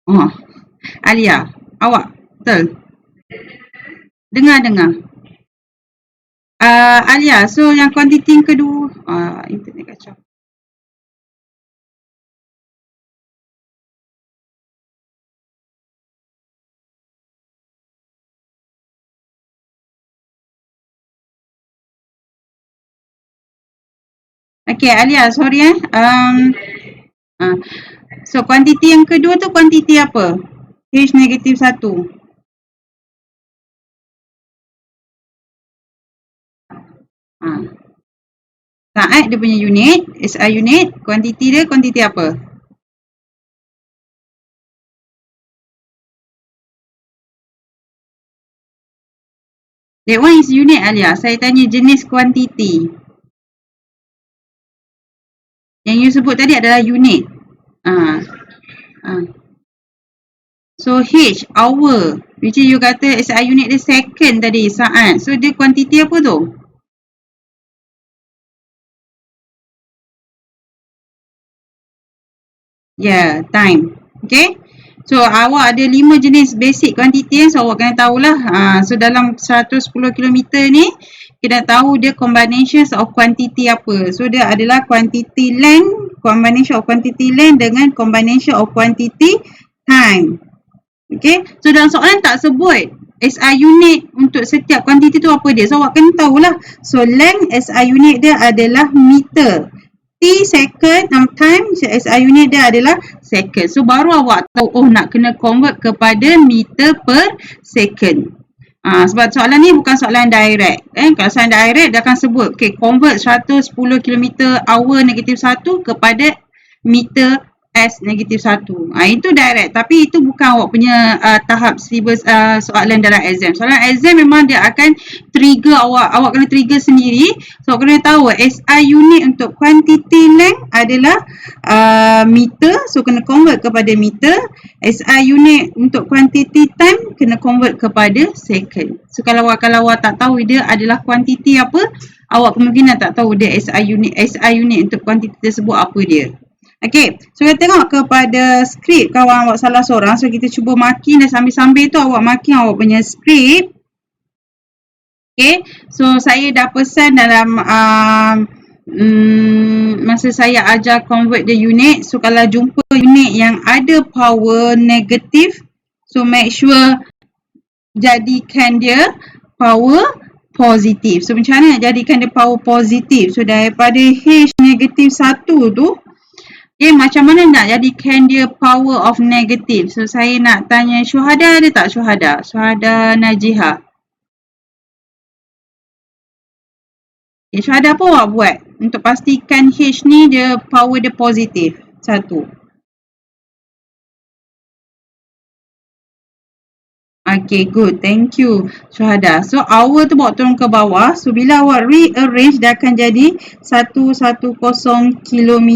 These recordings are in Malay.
Oh, Alia, awak betul? Dengar. Alia, so yang kuantiti yang kedua, internet kacau. Okay, Alia, sorry so kuantiti yang kedua tu kuantiti apa? H negatif 1. Saat dia punya unit, SI unit, kuantiti dia kuantiti apa? That one is unit, Alia. Saya tanya jenis kuantiti. Yang you sebut tadi adalah unit. So H, hour. Which you kata SI unit dia second tadi, saat. So dia kuantiti apa tu? Yeah, time. Okay. So awak ada 5 jenis basic quantity, so awak kena tahulah. So dalam 110 km ni, kita tahu dia combinations of quantity apa. So dia adalah quantity length, combination of quantity length dengan combination of quantity time. Okay. So dalam soalan tak sebut SI unit untuk setiap quantity tu apa dia. So awak kena tahulah. So length SI unit dia adalah meter. T second, time SI unit dia adalah second. So baru awak tahu, oh nak kena convert kepada meter per second. Sebab soalan ni bukan soalan direct. Kalau soalan direct dia akan sebut, okay, convert 110 km hour negatif 1 kepada meter S negatif 1. Itu direct. Tapi itu bukan awak punya tahap silibus soalan dalam exam. Soalan exam memang dia akan trigger awak kena trigger sendiri. So, awak kena tahu SI unit untuk quantity length adalah meter. So, kena convert kepada meter. SI unit untuk quantity time kena convert kepada second. So, kalau awak tak tahu dia adalah quantity apa, awak kemungkinan tak tahu dia SI unit untuk quantity tersebut apa dia. Okay, so kita tengok kepada skrip kawan awak salah seorang. So kita cuba marking dan sambil-sambil tu awak marking awak punya skrip. Okay, so saya dah pesan dalam masa saya ajar convert the unit. So kalau jumpa unit yang ada power negatif, so make sure jadikan dia power positif. So macam mana nak jadikan dia power positif? So daripada H negatif 1 tu, macam mana nak jadikan dia power of negative? So, saya nak tanya Syuhada ada tak Syuhada? Syuhada Najihah. Syuhada apa awak buat untuk pastikan H ni dia power dia positif? 1. Okay, good. Thank you, Syuhada. So, hour tu bawa turun ke bawah. So, bila awak rearrange, dia akan jadi 110 km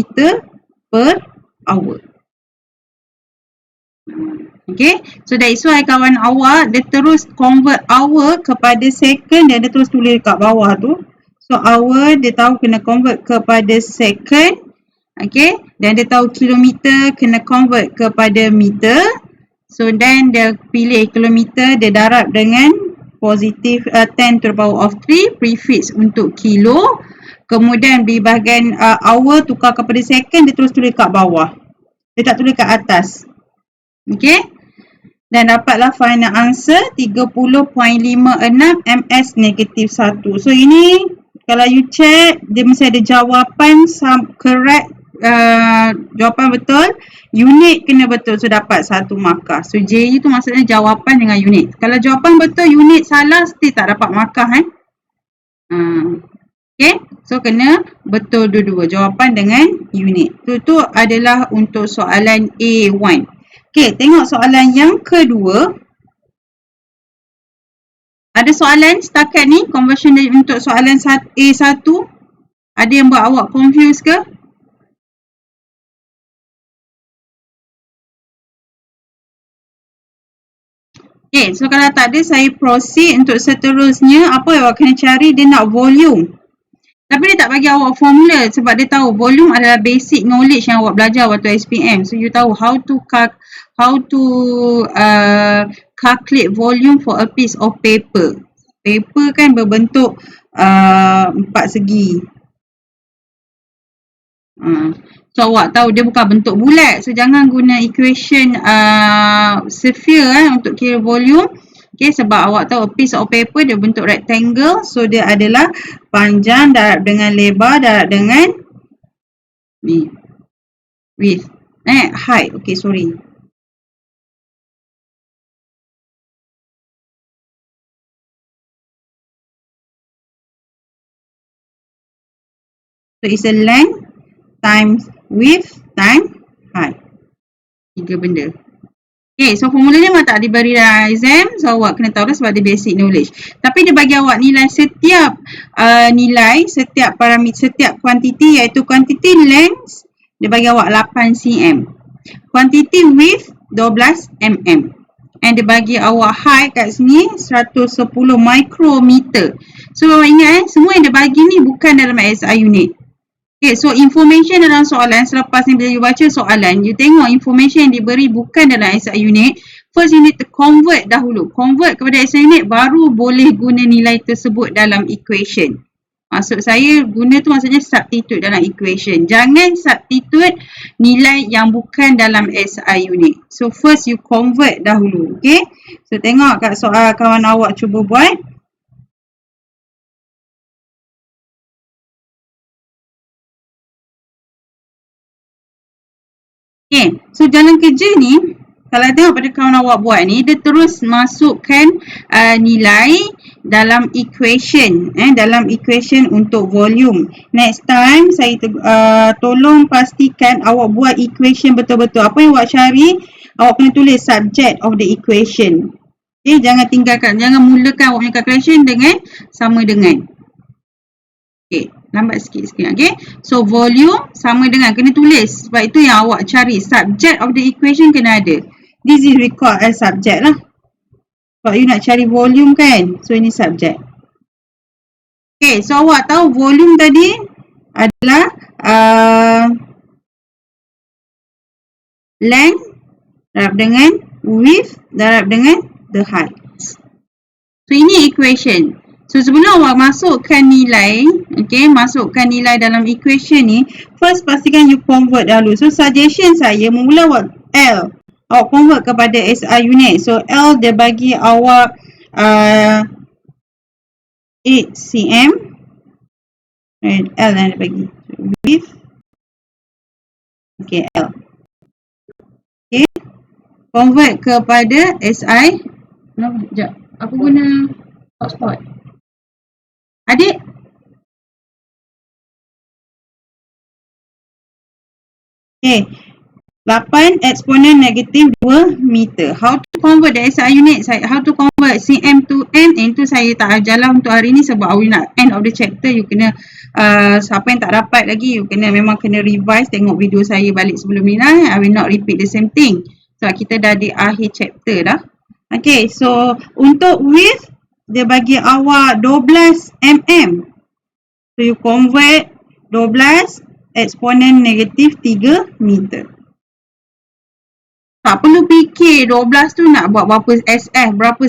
per hour. Okay, so that's why kawan awak dia terus convert hour kepada second dan dia terus tulis kat bawah tu. So hour dia tahu kena convert kepada second. Okay, dan dia tahu kilometer kena convert kepada meter. So then dia pilih kilometer, dia darab dengan positif 10 to the power of 3 prefix untuk kilo. Kemudian di bahagian hour tukar kepada second, dia terus tulis kat bawah. Dia tak tulis kat atas. Okay. Dan dapatlah final answer 30.56 ms negatif 1. So ini kalau you check, dia mesti ada jawapan correct, jawapan betul. Unit kena betul. So dapat 1 markah. So J itu maksudnya jawapan dengan unit. Kalau jawapan betul, unit salah, still tak dapat markah. Okay, so kena betul dua-dua jawapan dengan unit. Itu adalah untuk soalan A1. Okay, tengok soalan yang kedua. Ada soalan setakat ni, conversion untuk soalan A1? Ada yang buat awak confused ke? Okay, so kalau tak ada, saya proceed untuk seterusnya. Apa yang awak kena cari, dia nak volume. Tapi dia tak bagi awak formula sebab dia tahu volume adalah basic knowledge yang awak belajar waktu SPM. So you tahu how to calculate volume for a piece of paper. Paper kan berbentuk 4 segi. So awak tahu dia bukan bentuk bulat. So jangan guna equation sphere untuk kira volume. Okay, sebab awak tahu a piece of paper dia bentuk rectangle. So dia adalah panjang darab dengan lebar darab dengan ni width. Height. Okay, sorry. So it's a length times width times height. 3 benda. Okay, so formula ni memang tak diberi dalam exam. So awak kena tahu sebab dia basic knowledge. Tapi dia bagi awak nilai setiap nilai, setiap parameter, setiap kuantiti iaitu kuantiti length dia bagi awak 8 cm. Kuantiti width 12 mm. And dia bagi awak height kat sini 110 micrometer. So awak ingat semua yang dia bagi ni bukan dalam SI unit. Okay, so information dalam soalan selepas ni bila you baca soalan, you tengok information yang diberi bukan dalam SI unit. First you need to convert dahulu. Convert kepada SI unit baru boleh guna nilai tersebut dalam equation. Maksud saya guna tu maksudnya substitute dalam equation. Jangan substitute nilai yang bukan dalam SI unit. So first you convert dahulu. Okay. So tengok kat soal kawan awak cuba buat. Okay, so jalan kerja ni, kalau tengok pada kawan awak buat ni, dia terus masukkan nilai dalam equation, dalam equation untuk volume. Next time, saya tolong pastikan awak buat equation betul-betul. Apa yang awak cari, awak kena tulis subject of the equation. Okay, jangan tinggalkan, jangan mulakan awak punya calculation dengan sama dengan. Okay, lambat sikit. Okay, so volume sama dengan, kena tulis. Sebab itu yang awak cari. Subject of the equation kena ada. This is required as subject lah. Sebab you nak cari volume kan. So ini subject. Okay, so awak tahu volume tadi adalah length darab dengan width darab dengan the height. So ini equation. So sebelum awak masukkan nilai, okay, masukkan nilai dalam equation ni, first pastikan you convert dahulu. So suggestion saya, mula awak L, awak convert kepada SI unit. So L dia bagi awak 8 cm. L yang dia bagi. Width. Okay, L. Okay. Convert kepada SI. Sekejap. Aku guna hotspot. Adik? Okay. 8 eksponen negatif 2 meter. How to convert the SI unit? How to convert cm to m? Itu saya tak ajarlah untuk hari ni sebab awak nak end of the chapter. You kena, siapa yang tak dapat lagi, you memang kena revise. Tengok video saya balik sebelum ni lah. I will not repeat the same thing. Sebab kita dah di akhir chapter dah. Okay, so untuk width, dia bagi awak 12 mm. So you convert 12 eksponen negatif 3 meter. Tak perlu fikir 12 tu nak buat berapa SF, berapa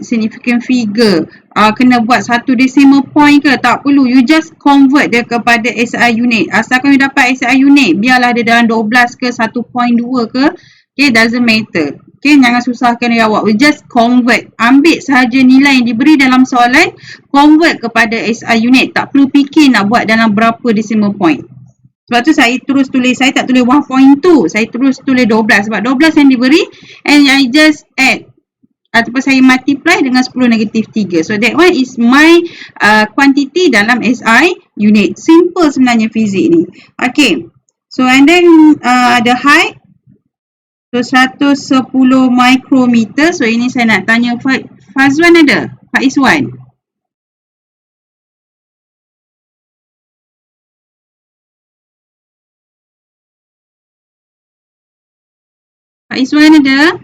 significant figure. Kena buat satu decimal point ke? Tak perlu. You just convert dia kepada SI unit. Asalkan you dapat SI unit, biarlah dia dalam 12 ke 1.2 ke. Okay, doesn't matter. Okay, jangan susahkan diri awak. We just convert. Ambil sahaja nilai yang diberi dalam soalan, convert kepada SI unit. Tak perlu fikir nak buat dalam berapa decimal point. Sebab tu saya terus tulis, saya tak tulis 1.2. Saya terus tulis 12. Sebab 12 yang diberi, and I just add. Ataupun saya multiply dengan 10 negatif 3. So that one is my quantity dalam SI unit. Simple sebenarnya fizik ni. Okay. So and then the height. So 110 micrometer. So ini saya nak tanya Fazwan ada? Faizwan. Faizwan ada?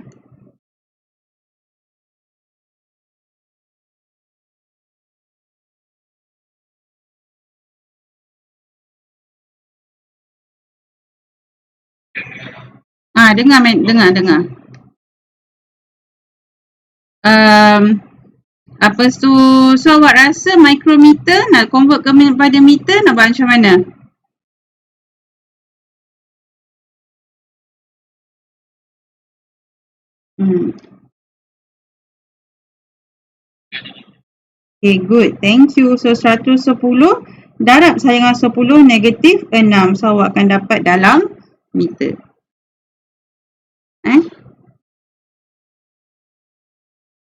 Dengar. Apa tu, so awak rasa micrometer nak convert kepada meter nak buat macam mana? Okay, good. Thank you. So 110 darab sayangan 10 negatif 6. So awak akan dapat dalam meter.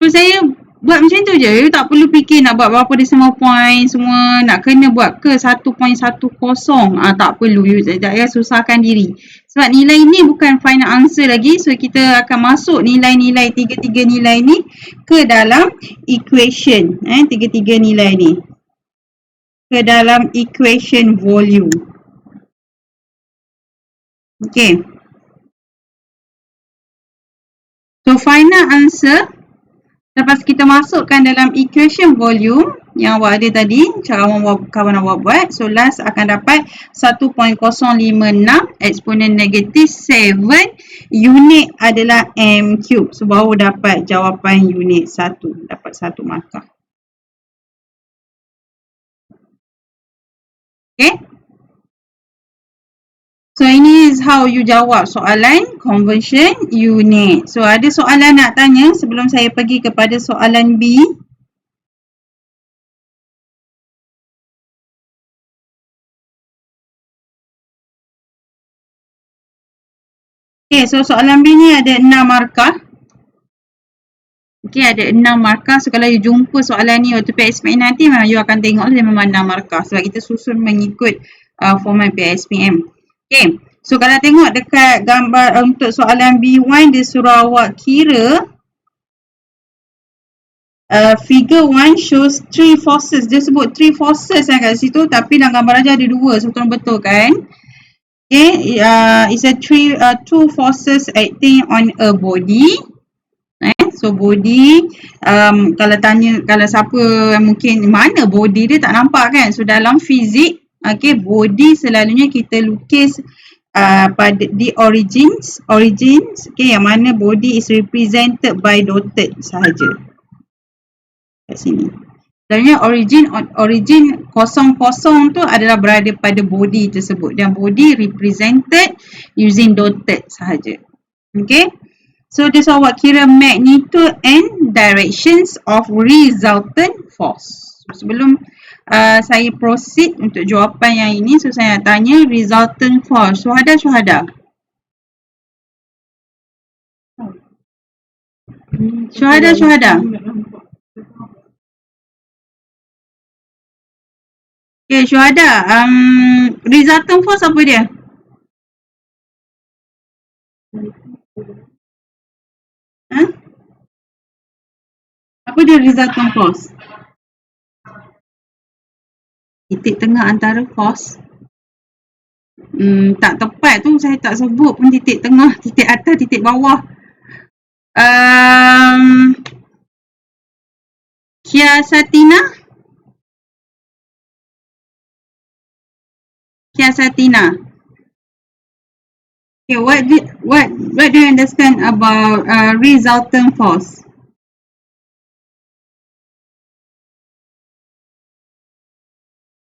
So saya buat macam tu je. Tak perlu fikir nak buat berapa decimal point semua. Nak kena buat ke 1.10. Tak perlu. Tak payah susahkan diri. Sebab nilai ni bukan final answer lagi. So kita akan masuk nilai-nilai tiga-tiga nilai ni ke dalam equation. Tiga-tiga nilai ni. Ke dalam equation volume. Okay. So final answer. Lepas kita masukkan dalam equation volume yang awak ada tadi, cara kawan awak buat. So last akan dapat 1.056 eksponen negatif 7 unit adalah m cube. So baru dapat jawapan unit 1. Dapat 1 markah. Okay. So ini is how you jawab soalan conversion unit. So ada soalan nak tanya sebelum saya pergi kepada soalan B? Okay, so soalan B ni ada 6 markah. Okay, ada 6 markah. So kalau you jumpa soalan ni waktu PSPM nanti, memang you akan tengok dia memang 6 markah. Sebab kita susun mengikut format PSPM. Okay, so kalau tengok dekat gambar untuk soalan B1, dia suruh awak kira figure 1 shows 3 forces. Dia sebut 3 forces kat situ, tapi dalam gambar aja ada 2. So betul kan? Okay, it's a 2 forces acting on a body. So body, kalau tanya, kalau siapa mungkin mana body dia tak nampak kan? So dalam fizik, okay, body selalunya kita lukis pada di origins, okay, yang mana body is represented by dotted sahaja. Kat sini. Selalunya origin kosong-kosong tu adalah berada pada body tersebut dan body represented using dotted sahaja. Okay. So dia awak kira magnitude and directions of resultant force. Sebelum saya proceed untuk jawapan yang ini, so saya nak tanya resultant force. Syuhada. Okay, syuhada. Resultant force apa dia? Apa dia resultant force? Titik tengah antara force. Tak tepat tu, saya tak sebut pun titik tengah, titik atas, titik bawah. Kiasatina. Okay, what do you understand about resultant force?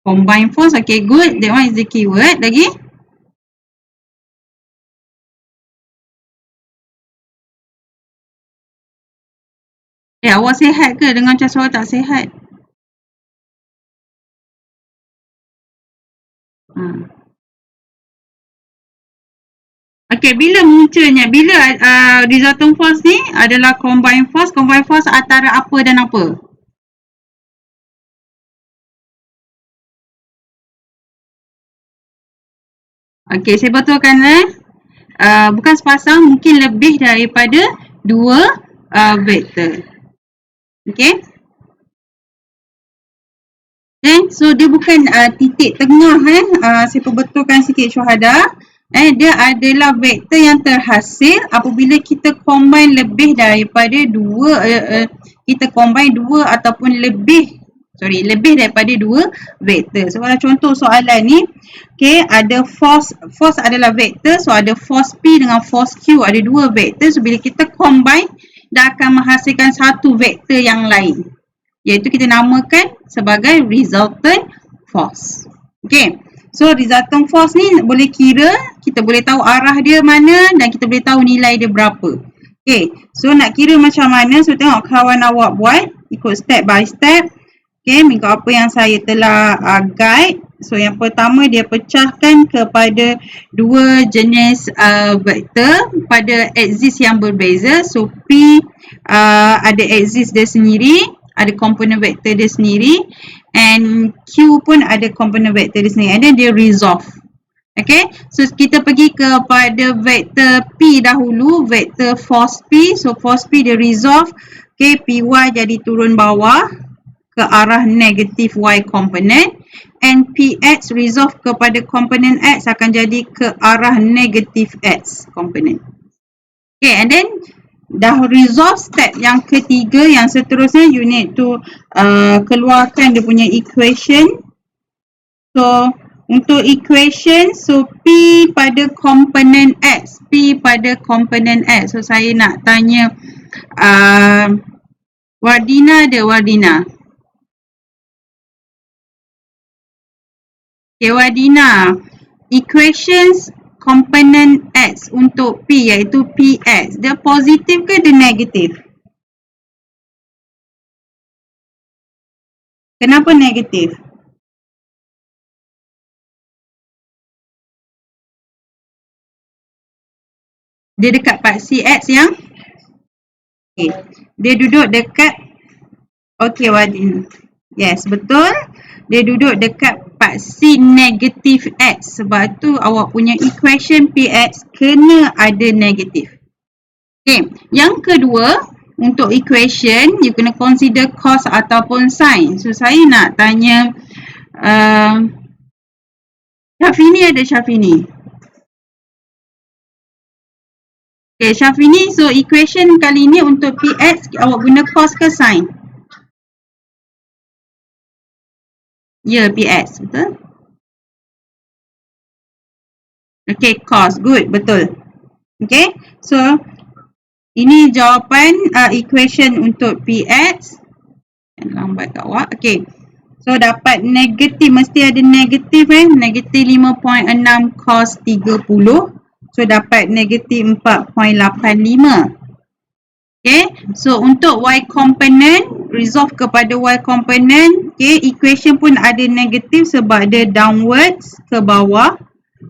Combined force, okay, good. That one is the keyword. Lagi? Awak sihat ke? Dengan macam suara tak sihat. Okay, bila munculnya? Bila resultant force ni adalah combined force. Combined force antara apa dan apa? Okay, saya betulkan bukan sepasang, mungkin lebih daripada 2 vektor. Okay. So dia bukan titik tengah. Saya perbetulkan sikit syuhada. Dia adalah vektor yang terhasil apabila kita combine lebih daripada 2, kita combine 2 ataupun lebih lebih daripada 2 vektor. So kalau contoh soalan ni, okay, ada force adalah vektor, so ada force P dengan force Q, ada 2 vektor. So bila kita combine, dah akan menghasilkan satu vektor yang lain, iaitu kita namakan sebagai resultant force. Okay, so resultant force ni boleh kira, kita boleh tahu arah dia mana dan kita boleh tahu nilai dia berapa. Okay, so nak kira macam mana, so tengok kawan awak buat, ikut step by step. Okay, mengikut apa yang saya telah guide. So yang pertama dia pecahkan kepada 2 jenis vektor pada axis yang berbeza. So P ada axis dia sendiri, ada komponen vektor dia sendiri, and Q pun ada komponen vektor dia sendiri, and then dia resolve. Okay, so kita pergi kepada vektor P dahulu, vektor force P. So force P dia resolve, okay, PY jadi turun bawah ke arah negatif Y komponen, and PX resolve kepada komponen X akan jadi ke arah negatif X komponen. Okay, and then dah resolve, step yang ketiga, yang seterusnya you need to keluarkan dia punya equation. So untuk equation, so P pada komponen X, P pada komponen X. So saya nak tanya Wardina ada, Wardina. Okay, Wardina, equations komponen X untuk P iaitu PX, dia positif ke dia negatif? Kenapa negatif? Dia dekat part CX yang? Okay, dia duduk dekat, okay Wardina. Yes, betul. Dia duduk dekat part C negatif X. Sebab tu awak punya equation PX kena ada negatif. Okay, yang kedua, untuk equation, you kena consider cos ataupun sin. So, saya nak tanya Syafini ada, Syafini? Okay, Syafini, so equation kali ni untuk PX, awak guna cos ke sin? Ya, PX, betul? Okay, cos, good, betul. Okay, so ini jawapan equation untuk PX. Lambat kat awak. Okay, so dapat negatif, mesti ada negatif negatif 5.6 cos 30. So dapat negatif 4.85. Okay, so untuk Y component, resolve kepada Y component, okay, equation pun ada negatif sebab dia downwards ke bawah.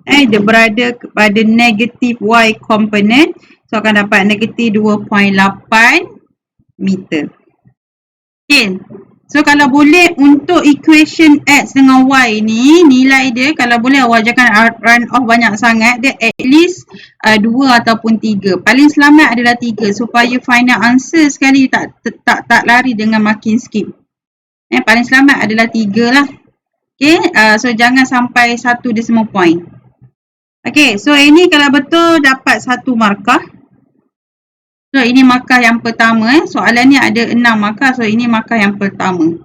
Dia berada kepada negatif Y component, so akan dapat negatif 2.8 meter. Okay, so kalau boleh untuk equation X dengan Y ni, nilai dia kalau boleh awak jangan run off banyak sangat, dia at least 2 ataupun 3. Paling selamat adalah 3 supaya final answer sekali tak lari dengan makin skip. Paling selamat adalah 3 lah. Okay, so jangan sampai 1 decimal point. Okay, so ini kalau betul dapat 1 markah. So ini markah yang pertama. Soalan ni ada 6 markah, so ini markah yang pertama.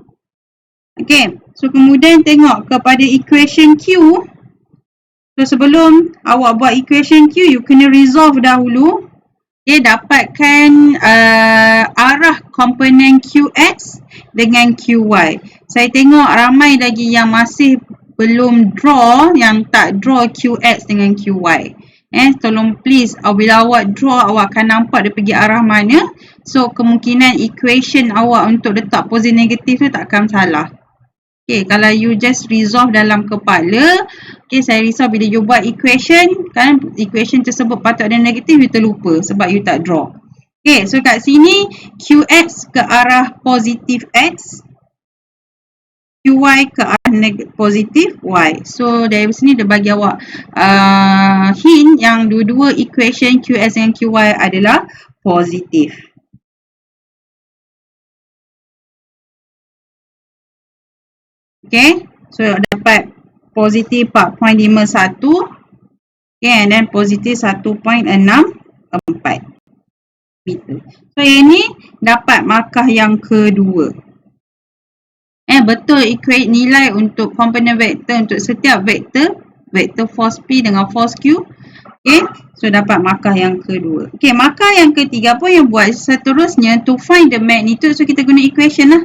Okay, so kemudian tengok kepada equation Q. So sebelum awak buat equation Q, you kena resolve dahulu. Okay, dapatkan arah komponen QX dengan QY. Saya tengok ramai lagi yang masih belum draw, yang tak draw QX dengan QY. Tolong please, bila awak draw, awak akan nampak dia pergi arah mana. So kemungkinan equation awak untuk letak posisi negatif tu tak akan salah. Okay, kalau you just resolve dalam kepala, okay, saya risau bila you buat equation, kan equation tersebut patut ada negatif, you terlupa sebab you tak draw. Okay, so kat sini, QX ke arah positif X, QY ke arah positif Y. So, dari sini dia bagi awak hint yang dua-dua equation QX dan QY adalah positif. Okay, so dapat positif 4.51, okay, and then positif 1.64 meter. So yang ni dapat markah yang kedua. Betul, equate nilai untuk komponen vektor untuk setiap vektor, vektor force P dengan force Q. Okay, so dapat markah yang kedua. Okay, markah yang ketiga pun yang buat seterusnya to find the magnitude, so kita guna equation lah.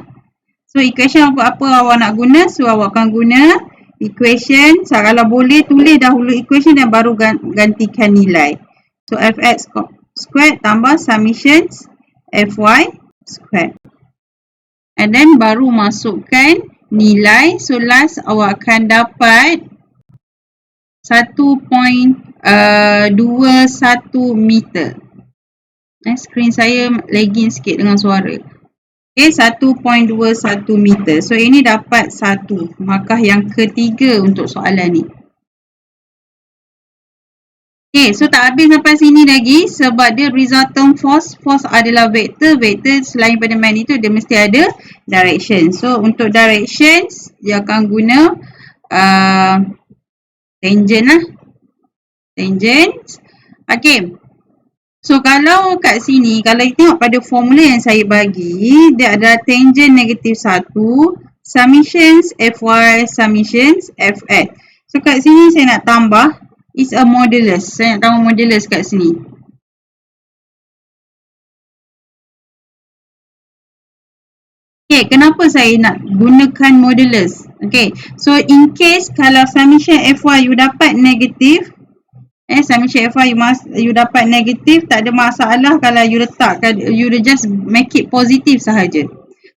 So equation apa awak nak guna, so awak akan guna equation, so kalau boleh tulis dahulu equation dan baru gantikan nilai. So fx squared tambah summations fy squared. And then baru masukkan nilai. So last awak akan dapat 1.21 meter. Screen saya lagging sikit dengan suara. Okay, 1.21 meter. So ini dapat 1. Markah yang ketiga untuk soalan ni. Okay, so tak habis sampai sini lagi sebab dia resultant force. Force adalah vektor. Vektor selain pada magnitude dia mesti ada direction. So untuk directions dia akan guna tangent lah. Tangent. Okay. So kalau kat sini, kalau kita tengok pada formula yang saya bagi, dia adalah tangent negatif 1, summations fy, summations fx. So kat sini saya nak tambah, is a modulus. Saya nak tambah modulus kat sini. Okay, kenapa saya nak gunakan modulus? Okay, so in case kalau summation fy you dapat negatif, summation fy you dapat negatif, tak ada masalah kalau you letakkan, you just make it positif sahaja.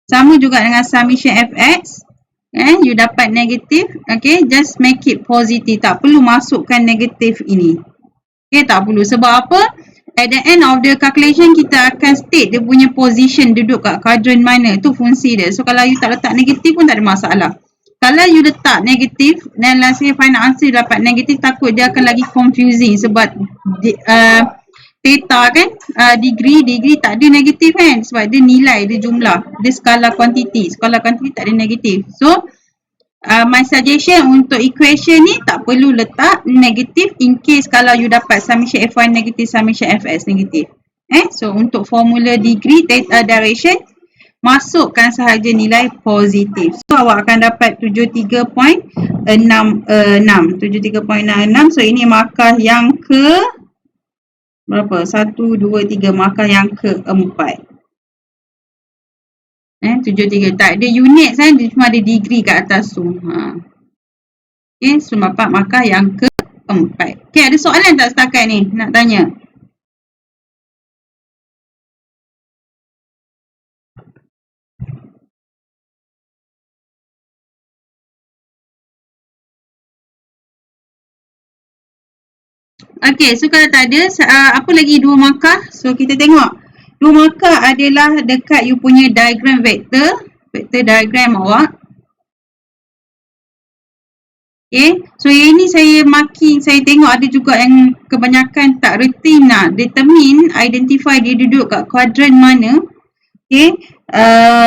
Sama juga dengan summation fx, you dapat negatif, okay, just make it positif, tak perlu masukkan negatif ini. Okay, tak perlu. Sebab apa? At the end of the calculation, kita akan state dia punya position duduk kat quadrant mana. Itu fungsi dia. So, kalau you tak letak negatif pun tak ada masalah. Kalau you letak negatif dan let's say final answer dapat negatif, takut dia akan lagi confusing sebab theta kan, degree tak ada negatif kan, sebab dia nilai, dia jumlah, dia skala quantity. Skala quantity tak ada negatif. So, my suggestion untuk equation ni tak perlu letak negatif in case kalau you dapat summation fy negatif, summation fx negatif. So untuk formula degree, theta, direction, masukkan sahaja nilai positif. So awak akan dapat 73.66. 73.66. So ini markah yang ke berapa? 1, 2, 3. Markah yang keempat. 73. Tak ada unit kan, dia cuma ada degree kat atas tu. Okay, so dapat markah yang keempat. Okay, ada soalan tak setakat ni nak tanya? Okay, so kalau tak ada, apa lagi 2 markah? So kita tengok. 2 markah adalah dekat you punya diagram vektor. Vektor diagram awak. Okay, so yang ni saya marking, saya tengok ada juga yang kebanyakan tak reti nak determine, identify dia duduk kat kuadran mana. Okay,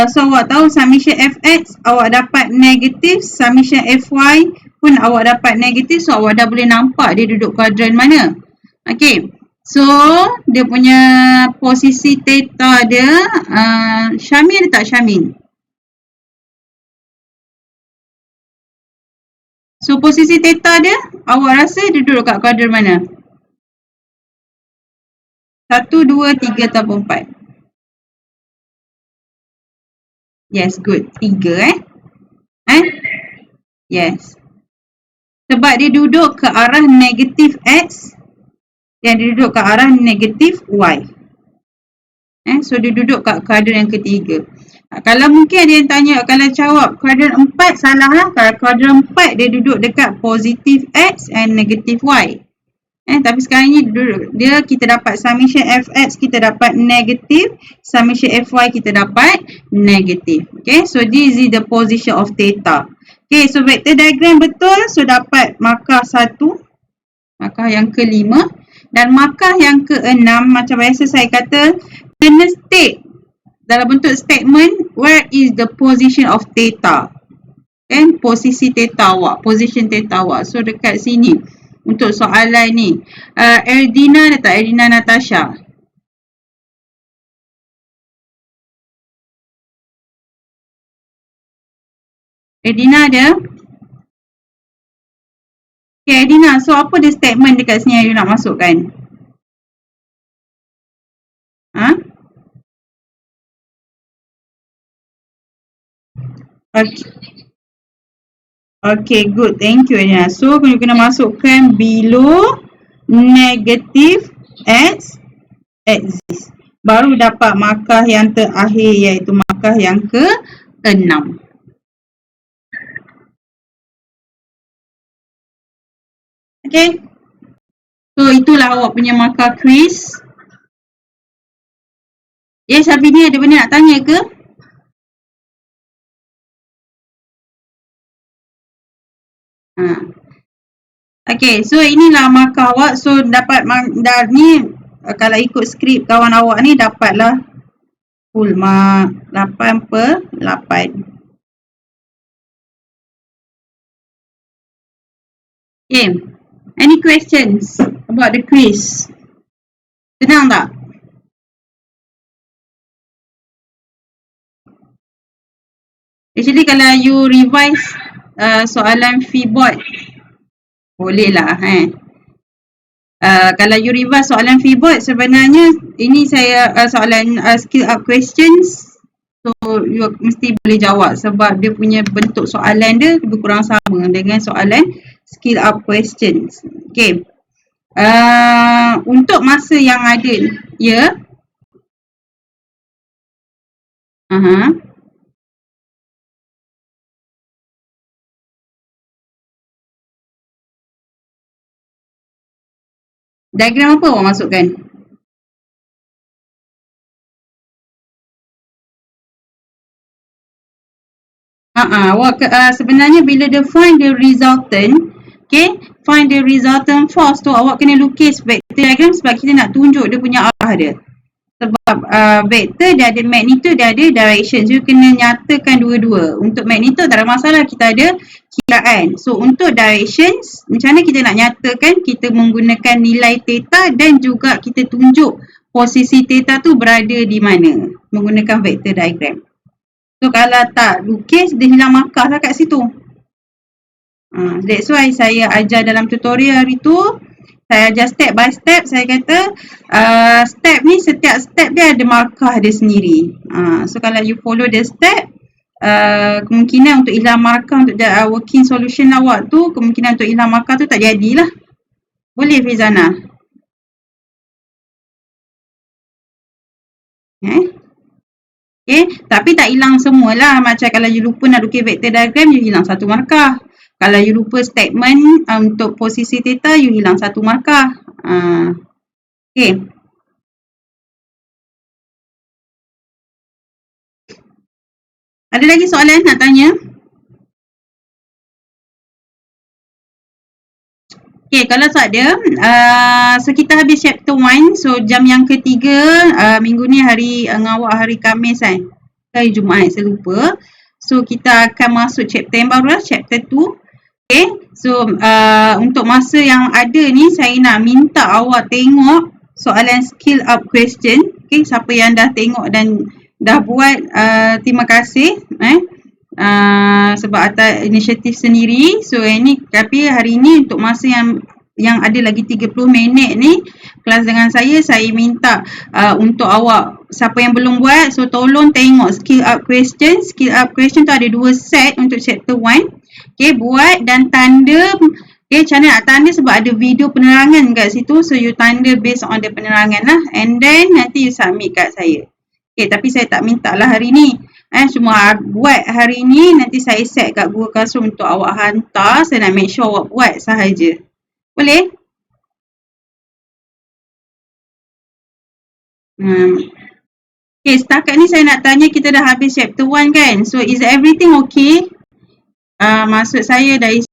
so awak tahu summation fx awak dapat negatif, summation fy pun awak dapat negatif, so awak dah boleh nampak dia duduk kuadran mana. Okay, so dia punya posisi theta dia, Syamin ada tak Syamin? So posisi theta dia, awak rasa dia duduk kat kuadran mana? 1, 2, 3 ataupun 4? Yes, good. 3 Yes. Sebab dia duduk ke arah negatif x dan dia duduk ke arah negatif y. So dia duduk kat kuadran yang ketiga. Kalau mungkin ada yang tanya, kalau jawab kuadran 4 salah lah. Kalau kuadran 4 dia duduk dekat positif x and negatif y. Tapi sekarang ni dia kita dapat summation fx kita dapat negatif, summation fy kita dapat negatif. Okay, so this is the position of theta. Okay, so vector diagram betul, so dapat markah 1, markah yang kelima, dan markah yang keenam macam biasa saya kata kena state dalam bentuk statement where is the position of theta. Posisi theta awak, position theta awak. So dekat sini. Untuk soalan ni, Erdina ada tak? Erdina Natasha. Edina ada? Okay, Edina, so apa dia statement dekat sini yang you nak masukkan? Ha? Okay. Okay, good. Thank you, Edina. So, you kena masukkan below negative x axis. Baru dapat markah yang terakhir iaitu markah yang ke-6. Okay. So, itulah awak punya markah quiz. Yes, Syafini ada benda nak tanya ke? Okay, so inilah markah awak. So, dapat ni kalau ikut skrip kawan awak ni dapatlah full mark 8/8. Okay, any questions about the quiz? Senang tak? Actually kalau you revise soalan Fboard boleh lah kalau you revise soalan Fboard sebenarnya ini saya soalan skill up questions, so you mesti boleh jawab sebab dia punya bentuk soalan dia lebih kurang sama dengan soalan skill up questions. Okay, untuk masa yang ada ya diagram apa awak masukkan? Awak sebenarnya bila dia find the resultant, okay, find the resultant force tu awak kena lukis vector diagram sebab kita nak tunjuk dia punya arah dia. Sebab vector dia ada magnitude, dia ada direction. So, you kena nyatakan dua-dua. Untuk magnitude tak ada masalah, kita ada kiraan. So, untuk directions, macam mana kita nak nyatakan? Kita menggunakan nilai theta dan juga kita tunjuk posisi theta tu berada di mana menggunakan vector diagram. So, kalau tak lukis, dia hilang markah lah kat situ. That's why saya ajar dalam tutorial hari tu, saya ajar step by step. Saya kata step ni, setiap step dia ada markah dia sendiri. So, kalau you follow the step, kemungkinan untuk hilang markah untuk working solution awak tu, kemungkinan untuk hilang markah tu tak jadilah. Boleh, Fizana? Okay, tapi tak hilang semualah. Macam kalau you lupa nak lukis vector diagram, you hilang satu markah. Kalau you lupa statement untuk posisi theta, you hilang satu markah. Okay. Ada lagi soalan nak tanya? Okay, kalau tak ada, so kita habis chapter 1. So, jam yang ketiga, minggu ni hari ngawak hari Khamis kan? Hari Jumaat, saya lupa. So, kita akan masuk chapter yang baru lah, chapter 2. Okay, so untuk masa yang ada ni, saya nak minta awak tengok soalan skill up question. Okay, siapa yang dah tengok dan dah buat, terima kasih. Sebab atas inisiatif sendiri. So ini, tapi hari ni untuk masa yang ada lagi 30 minit ni kelas dengan saya minta untuk awak siapa yang belum buat, so tolong tengok skill up question. Skill up question tu ada 2 set untuk chapter 1. Okay, buat dan tanda. Okay, macam mana nak tanda sebab ada video penerangan kat situ, so you tanda based on the penerangan lah, and then nanti you submit kat saya. Okay, tapi saya tak minta lah hari ni. Cuma buat hari ni, nanti saya set kat Google Classroom untuk awak hantar. Saya nak make sure awak buat sahaja. Boleh? Okay, setakat ni saya nak tanya, kita dah habis chapter 1 kan? So, is everything okay? Maksud saya dari